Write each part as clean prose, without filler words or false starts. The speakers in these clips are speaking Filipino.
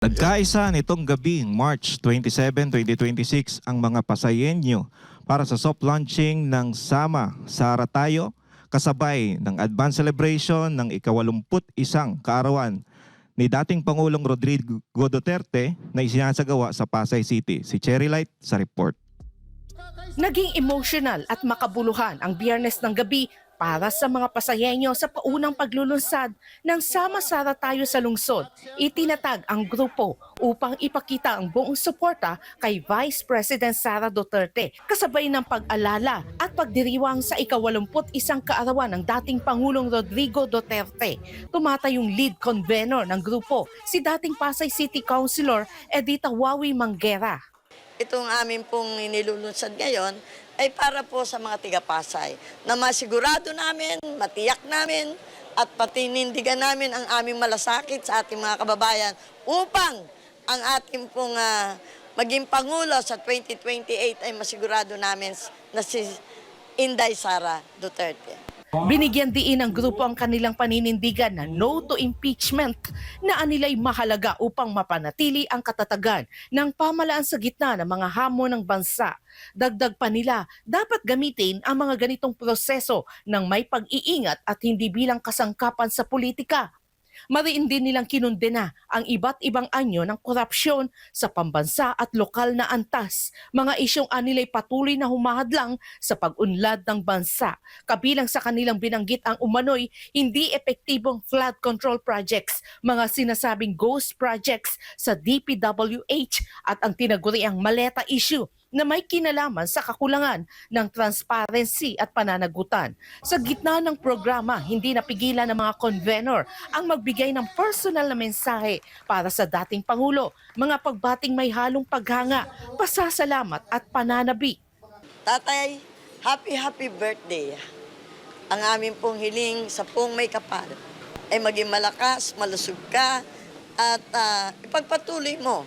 Nagkaisa nitong gabing March 27, 2026 ang mga Pasayenyo para sa soft launching ng Sama Sara Tayo kasabay ng advance celebration ng ika-81 kaarawan ni dating Pangulong Rodrigo Duterte na isinasagawa sa Pasay City. Si Cherry Light sa report. Naging emotional at makabuluhan ang Biyernes ng gabi para sa mga Pasayenyo sa paunang paglulunsad ng Sama Sara Tayo sa lungsod. Itinatag ang grupo upang ipakita ang buong suporta kay Vice President Sara Duterte kasabay ng pag-alala at pagdiriwang sa ika-81 kaarawan ng dating Pangulong Rodrigo Duterte. Tumatayong lead convener ng grupo, si dating Pasay City Councilor Edita Wawi Manguera. Itong amin pong inilulunsad ngayon ay para po sa mga tiga-Pasay na masigurado namin, matiyak namin at patinindigan namin ang aming malasakit sa ating mga kababayan upang ang ating pong maging Pangulo sa 2028 ay masigurado namin na si Inday Sara Duterte. Binigyan diin ng grupo ang kanilang paninindigan na no to impeachment na anila'y mahalaga upang mapanatili ang katatagan ng pamalaan sa gitna ng mga hamon ng bansa. Dagdag pa nila, dapat gamitin ang mga ganitong proseso ng may pag-iingat at hindi bilang kasangkapan sa politika. Mariin din nilang kinundena ang iba't ibang anyo ng korupsyon sa pambansa at lokal na antas, mga isyong anilay patuloy na humahadlang sa pag-unlad ng bansa. Kabilang sa kanilang binanggit ang umano'y hindi epektibong flood control projects, mga sinasabing ghost projects sa DPWH at ang tinaguriang maleta issue na may kinalaman sa kakulangan ng transparency at pananagutan. Sa gitna ng programa, hindi napigilan ng mga convenor ang magbigay ng personal na mensahe para sa dating Pangulo, mga pagbating may halong paghanga, pasasalamat at pananabi. Tatay, happy birthday. Ang amin pong hiling sa pong may kapal ay maging malakas, malusog ka at ipagpatuloy mo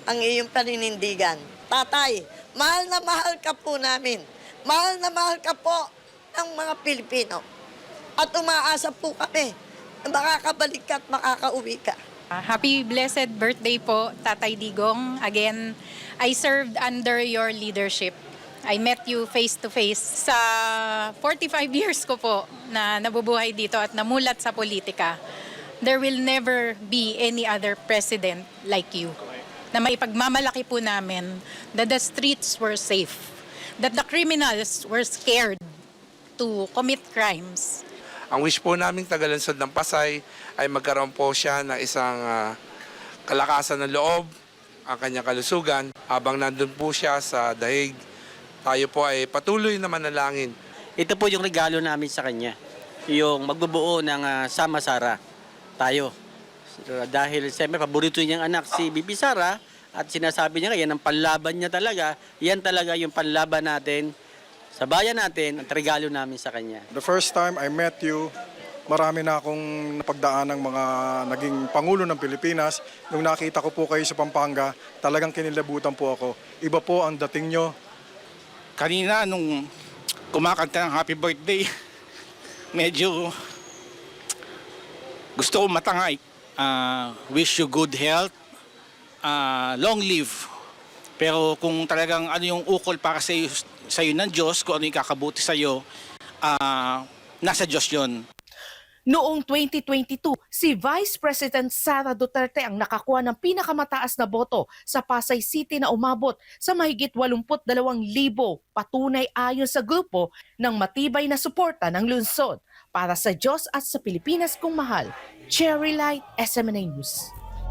ang iyong paninindigan. Tatay, mahal na mahal ka po namin. Mahal na mahal ka po ng mga Pilipino. At umaasa po kami na makakabalik ka at makakauwi ka. Happy blessed birthday po, Tatay Digong. Again, I served under your leadership. I met you face to face sa 45 years ko po na nabubuhay dito at namulat sa politika. There will never be any other president like you. Na maipagmamalaki po namin that the streets were safe, that the criminals were scared to commit crimes. Ang wish po naming tagalunsod ng Pasay ay magkaroon po siya ng isang kalakasan ng loob, ang kanyang kalusugan. Habang nandun po siya sa dahig, tayo po ay patuloy na manalangin. Ito po yung regalo namin sa kanya, yung magbubuo ng Sama Sara Tayo. Dahil siyempre paborito niyang anak si Bibi Sara at sinasabi niya yan ang panlaban niya talaga. Yan talaga yung panlaban natin sa bayan natin at regalo namin sa kanya. The first time I met you, marami na akong napagdaan ng mga naging Pangulo ng Pilipinas. Nung nakita ko po kayo sa Pampanga, talagang kinilabutan po ako. Iba po ang dating nyo. Kanina nung kumakanta ng happy birthday, medyo gusto ko matangay. Wish you good health, long live. Pero kung talagang ano yung ukol para sa iyo ng Diyos, kung ano yung kakabuti sa iyo, nasa Diyos yun. Noong 2022, si Vice President Sara Duterte ang nakakuha ng pinakamataas na boto sa Pasay City na umabot sa mahigit 82,000, patunay ayon sa grupo ng matibay na suporta ng lungsod. Para sa Diyos at sa Pilipinas kong mahal, Cherry Light, SMNA News.